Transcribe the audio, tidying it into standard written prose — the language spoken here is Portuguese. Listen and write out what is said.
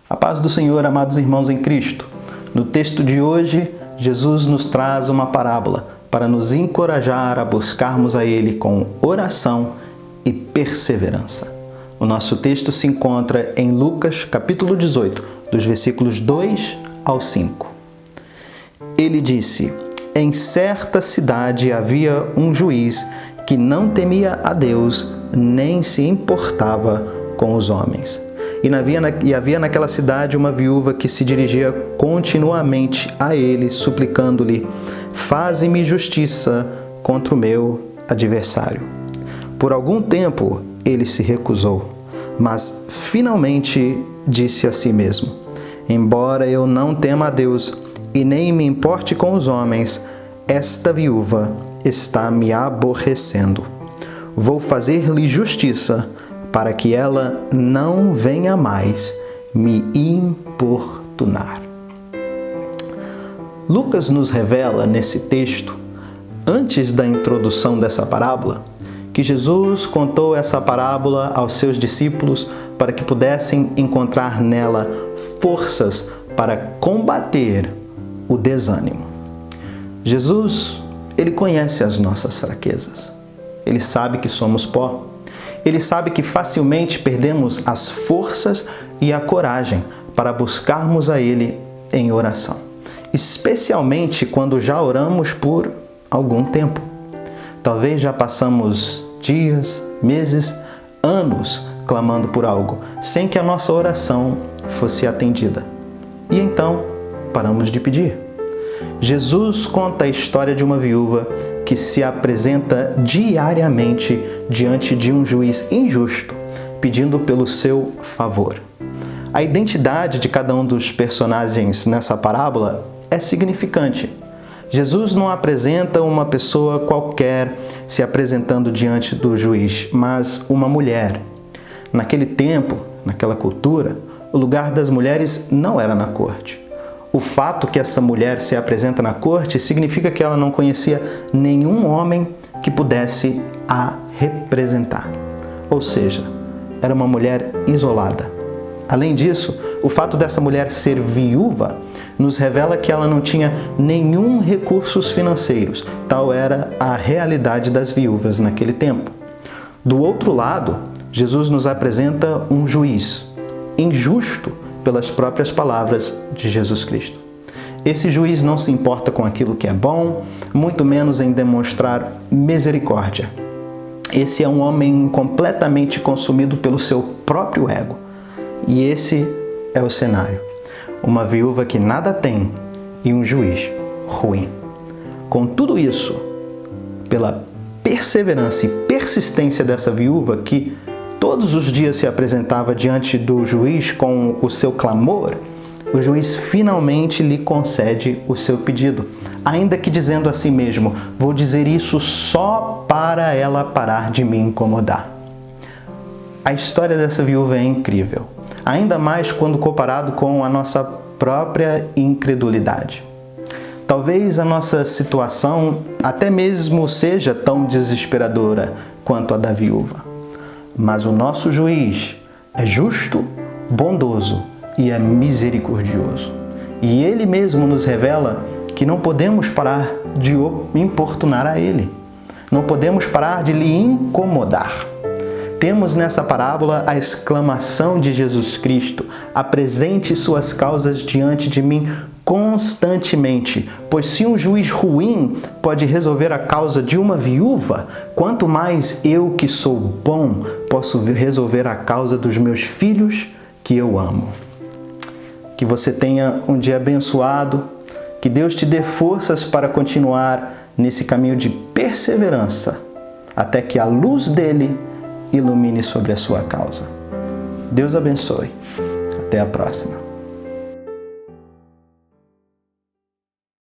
A paz do Senhor, amados irmãos em Cristo. No texto de hoje, Jesus nos traz uma parábola para nos encorajar a buscarmos a Ele com oração e perseverança. O nosso texto se encontra em Lucas, capítulo 18, dos versículos 2 ao 5. Ele disse: em certa cidade havia um juiz que não temia a Deus, nem se importava com os homens. E havia naquela cidade uma viúva que se dirigia continuamente a ele, suplicando-lhe: faze-me justiça contra o meu adversário. Por algum tempo ele se recusou, mas finalmente disse a si mesmo: embora eu não tema a Deus e nem me importe com os homens, esta viúva está me aborrecendo. Vou fazer-lhe justiça, para que ela não venha mais me importunar. Lucas nos revela nesse texto, antes da introdução dessa parábola, que Jesus contou essa parábola aos seus discípulos para que pudessem encontrar nela forças para combater o desânimo. Jesus, ele conhece as nossas fraquezas. Ele sabe que somos pó. Ele sabe que facilmente perdemos as forças e a coragem para buscarmos a Ele em oração, especialmente quando já oramos por algum tempo. Talvez já passamos dias, meses, anos clamando por algo, sem que a nossa oração fosse atendida. E então, paramos de pedir. Jesus conta a história de uma viúva que se apresenta diariamente diante de um juiz injusto, pedindo pelo seu favor. A identidade de cada um dos personagens nessa parábola é significante. Jesus não apresenta uma pessoa qualquer se apresentando diante do juiz, mas uma mulher. Naquele tempo, naquela cultura, o lugar das mulheres não era na corte. O fato que essa mulher se apresenta na corte significa que ela não conhecia nenhum homem que pudesse a representar. Ou seja, era uma mulher isolada. Além disso, o fato dessa mulher ser viúva nos revela que ela não tinha nenhum recursos financeiros. Tal era a realidade das viúvas naquele tempo. Do outro lado, Jesus nos apresenta um juiz injusto pelas próprias palavras de Jesus Cristo. Esse juiz não se importa com aquilo que é bom, muito menos em demonstrar misericórdia. Esse é um homem completamente consumido pelo seu próprio ego. E esse é o cenário. Uma viúva que nada tem e um juiz ruim. Com tudo isso, pela perseverança e persistência dessa viúva que todos os dias se apresentava diante do juiz com o seu clamor, o juiz finalmente lhe concede o seu pedido, ainda que dizendo a si mesmo: vou dizer isso só para ela parar de me incomodar. A história dessa viúva é incrível, ainda mais quando comparado com a nossa própria incredulidade. Talvez a nossa situação até mesmo seja tão desesperadora quanto a da viúva. Mas o nosso juiz é justo, bondoso e é misericordioso. E ele mesmo nos revela que não podemos parar de importunar a ele. Não podemos parar de lhe incomodar. Temos nessa parábola a exclamação de Jesus Cristo: apresente suas causas diante de mim constantemente, pois se um juiz ruim pode resolver a causa de uma viúva, quanto mais eu, que sou bom, posso resolver a causa dos meus filhos que eu amo. Que você tenha um dia abençoado, que Deus te dê forças para continuar nesse caminho de perseverança, até que a luz dele ilumine sobre a sua causa. Deus abençoe. Até a próxima.